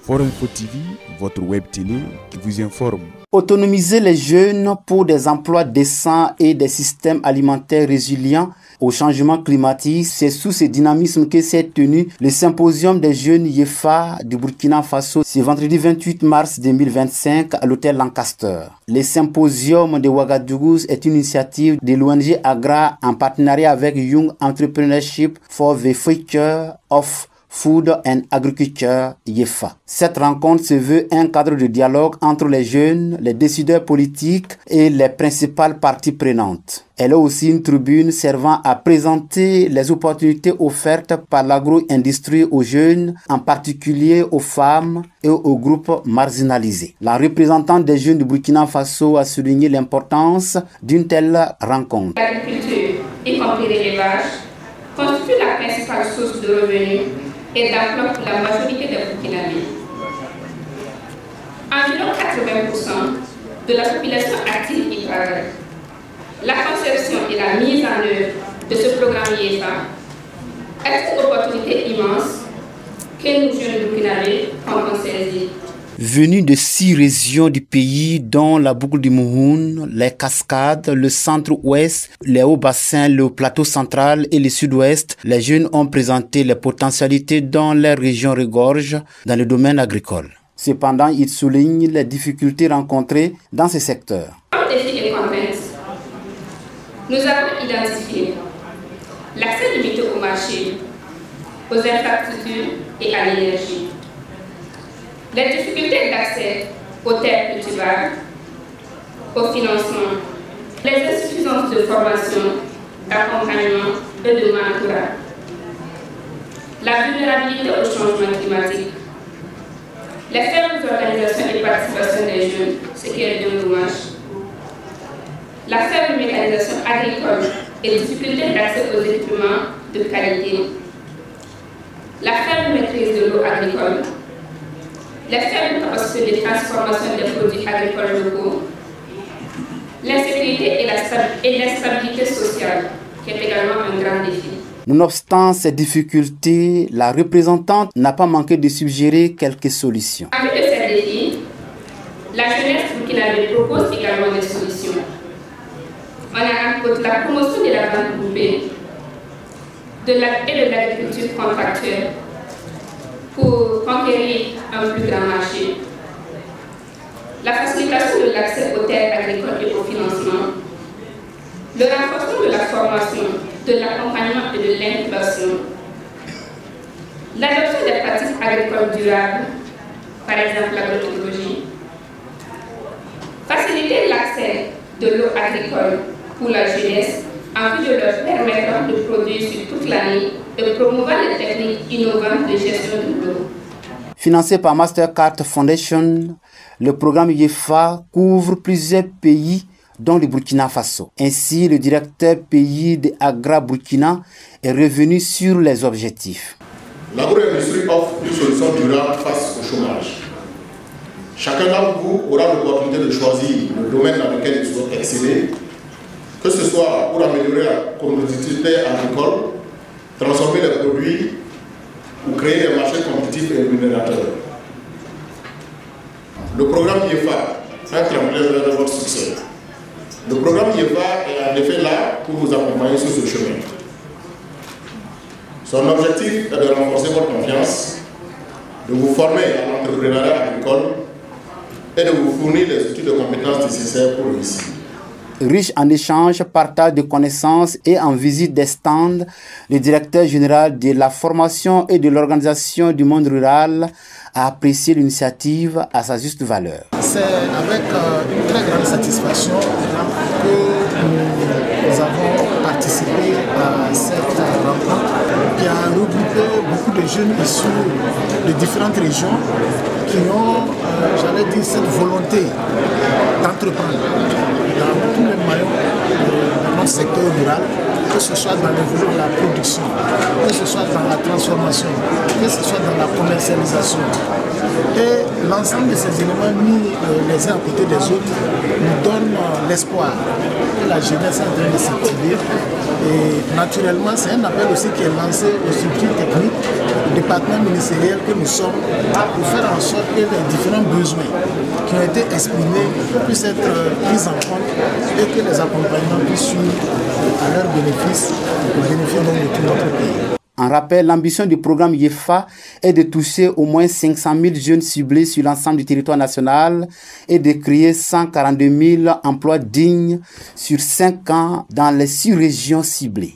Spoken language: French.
Forum Info TV, votre web télé qui vous informe. Autonomiser les jeunes pour des emplois décents et des systèmes alimentaires résilients au changement climatique, c'est sous ce dynamisme que s'est tenu le symposium des jeunes YEFA du Burkina Faso ce vendredi 28 mars 2025 à l'hôtel Lancaster. Le symposium de Ouagadougou est une initiative de l'ONG Agra en partenariat avec Young Entrepreneurship for the Future of Food and Agriculture YEFA. Cette rencontre se veut un cadre de dialogue entre les jeunes, les décideurs politiques et les principales parties prenantes. Elle est aussi une tribune servant à présenter les opportunités offertes par l'agro-industrie aux jeunes, en particulier aux femmes et aux groupes marginalisés. La représentante des jeunes du Burkina Faso a souligné l'importance d'une telle rencontre. L'agriculture, y compris l'élevage, constitue la principale source de revenus et d'emploi pour la majorité des Burkinabés. Environ 80% de la population active y travaille. La conception et la mise en œuvre de ce programme YEFA est une opportunité immense que nous, jeunes Burkinabés, comptons saisir. Venus de 6 régions du pays, dont la boucle du Mouhoun, les Cascades, le centre-ouest, les hauts bassins, le plateau central et le sud-ouest, les jeunes ont présenté les potentialités dont les régions regorgent dans le domaine agricole. Cependant, ils soulignent les difficultés rencontrées dans ces secteurs. Comme défi et contraintes, nous avons identifié l'accès limité au marché, aux infrastructures et à l'énergie. Les difficultés d'accès aux terres cultivables, au financement, les insuffisances de formation, d'accompagnement et de mentorat, la vulnérabilité au changement climatique, les faibles organisations et participation des jeunes, ce qui est bien dommage, la faible mécanisation agricole et les difficultés d'accès aux équipements de qualité, la faible maîtrise de l'eau agricole, les faibles capacités de transformation des produits agricoles locaux, l'insécurité et l'instabilité sociale, qui est également un grand défi. Nonobstant ces difficultés, la représentante n'a pas manqué de suggérer quelques solutions. Avec ces défis, la jeunesse burkinabé propose également des solutions. On a entre la promotion de la vente groupée et de l'agriculture contractuelle pour conquérir un plus grand marché, la facilitation de l'accès aux terres agricoles et au financement, le renforcement de la formation, de l'accompagnement et de l'incubation, l'adoption des pratiques agricoles durables, par exemple l'agroécologie, faciliter l'accès de l'eau agricole pour la jeunesse en vue de leur permettre de produire sur toute l'année et promouvoir les techniques innovantes de gestion de l'eau. Financé par Mastercard Foundation, le programme YEFA couvre plusieurs pays dont le Burkina Faso. Ainsi, le directeur pays de Agra Burkina est revenu sur les objectifs. L'agro-industrie offre une solution durable face au chômage. Chacun d'entre vous aura l'opportunité de choisir le domaine dans lequel il souhaite exceller, que ce soit pour améliorer la compétitivité agricole, transformer les produits ou créer des marchés compétitifs et rémunérateurs. Le programme YEFA est un tremplin vers votre succès. Le programme YEFA est en effet là pour vous accompagner sur ce chemin. Son objectif est de renforcer votre confiance, de vous former à l'entrepreneuriat agricole et de vous fournir les outils de compétences nécessaires pour réussir. Riche en échanges, partage de connaissances et en visite des stands, le directeur général de la formation et de l'organisation du monde rural a apprécié l'initiative à sa juste valeur. C'est avec une très grande satisfaction que nous avons participé à cette rencontre qui a regroupé beaucoup de jeunes issus de différentes régions qui ont, j'allais dire, cette volonté d'entreprendre dans tous les maillons de notre secteur rural que ce soit dans le volet de la production, que ce soit dans la transformation, que ce soit dans la commercialisation. Et l'ensemble de ces éléments mis les uns à côté des autres nous donnent l'espoir que la jeunesse est en train de s'activer. Et naturellement, c'est un appel aussi qui est lancé aux structures techniques, au département ministériel que nous sommes, pour faire en sorte que les différents besoins qui ont été exprimés puissent être pris en compte et que les accompagnements puissent suivre à leur bénéfice, au bénéfice de tout notre pays. En rappel, l'ambition du programme YEFA est de toucher au moins 500 000 jeunes ciblés sur l'ensemble du territoire national et de créer 142 000 emplois dignes sur 5 ans dans les 6 régions ciblées.